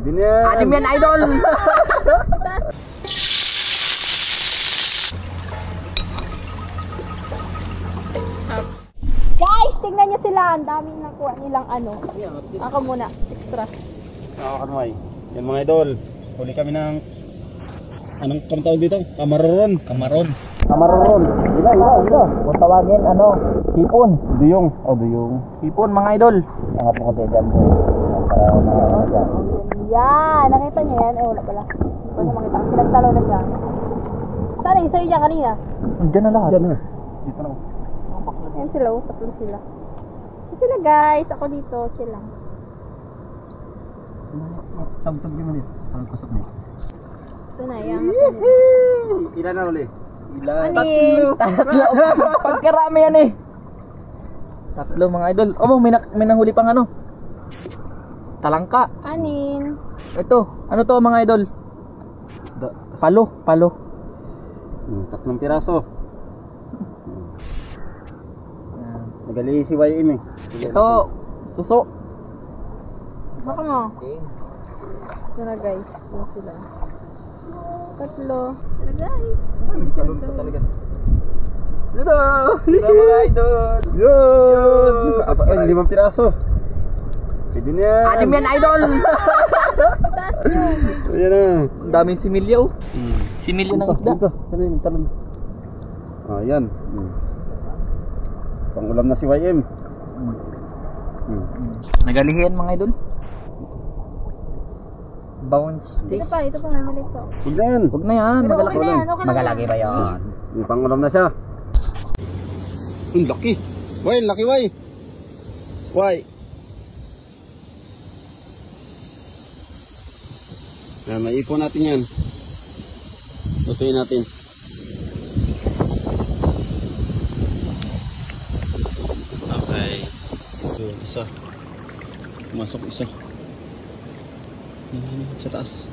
Pwede na yan. Anim yan, idol. Guys, tingnan niyo sila. Ang daming nakuha nilang ano. Ako muna, extra. Kanway. Yan mga idol. Huli kami ng anong tawag dito? Kamaroron. Kamaron. Kamaroron. Ila. Kung tawagin, hipon. Duyong. Oh, duyong. Hipon, mga idol. Angat mo konti dyan. Para na Yan, nakita niyo yan? Eh, wala pala. Hindi pa siya makita. Pinagtalo na siya. Sana yung sa'yo dyan kanina. Diyan na lahat. Diyan na. Dito na. Ayan sila, tatlo sila. Ayan sila guys, ako dito, sila. Tag-tag mo nito. Parang kusok nito. Ito na, yan. Ilan na uli? Ilan? Anin. Tatlo. Pagkarami yan eh. Tatlo, mga idol. Oh, may nahuli pang talangka. Anin. Ito, ano to mga idol? Palo. Tatlong piraso. Nagali si YM eh. Ito, suso. Baka mo. Yan na guys, yan sila. Tatlo. Yan na guys. Talon pa talaga. Ito mga idol. Yun! 5 piraso. Pwede na yan. Anim yan, idol. Ayan na. Ang daming similyo. Similyo ng isda. Dito. Saan yung talon? Ayan. Pangulam na si YM. Nagalihin mga idol. Bounce Ito fish. pa, mamilig to. Huwag na yan. Huwag na yan. Pero okay na yan, okay na Magalaki yan. ba yan? May pangulam na siya. Laki. Laki Y. Maipon natin yan. Lutuin natin. Okay. So, isa. Masok isa. Sa taas.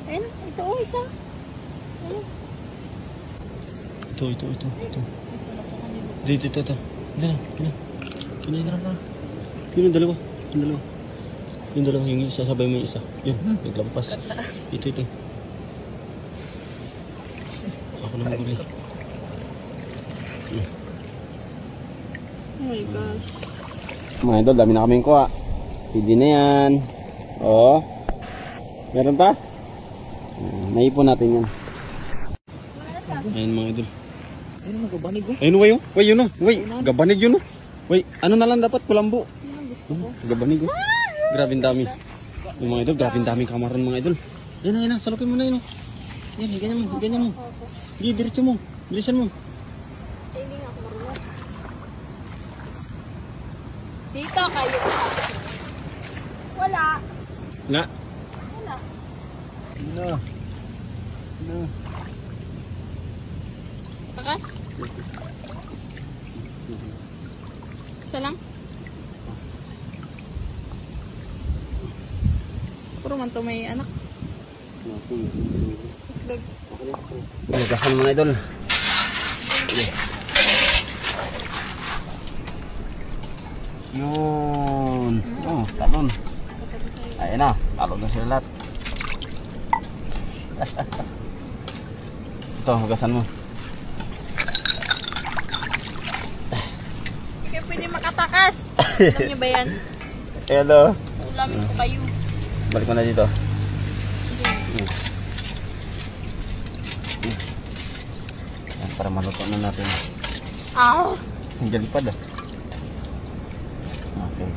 Ayun, ito o, isa. Ayun. Ito. Dito. Yun yung dalawa. Yung dalawa, yung isa, sabay mo yung isa. Yun, naglampas. Ito. Ako na magulay. Oh my gosh. Mga idol, dami na kaming kuha. Pwede na yan. Oo. Meron pa? Naipon natin yan. Ayan mga idol. Ayun, magabanig ko. Ayun, yun o. Gabanig yun o. Ano na lang dapat? Kulambo. Gabanig o. Grabing dami. Yung mga idol, grabing daming kamaron mga idol. Yan na, salukin mo na yun o. Yan, ganyan mo. Hindi, diretso mo. Bilisan mo. Hindi nga ako marunong. Dito kayo. Wala. Na. Wala. No. Takas? Isa lang? Puro man to may anak. Itlog. Nagasan mga idol. Yun. Oh, talon. Ayan na, talon na sila lahat. Ito, hugasan mo. Hindi kayo pwede makatakas. Alam niyo ba yan? Hello. Ulamin ko kayo. Balik mo na dito. Para maluto na natin. Ang galipad ah. Okay.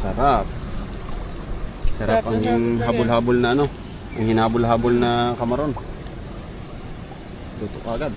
Sarap. Sarap ang yung habol-habol na ano. Ang hinabol-habol na kamaron. Luto agad.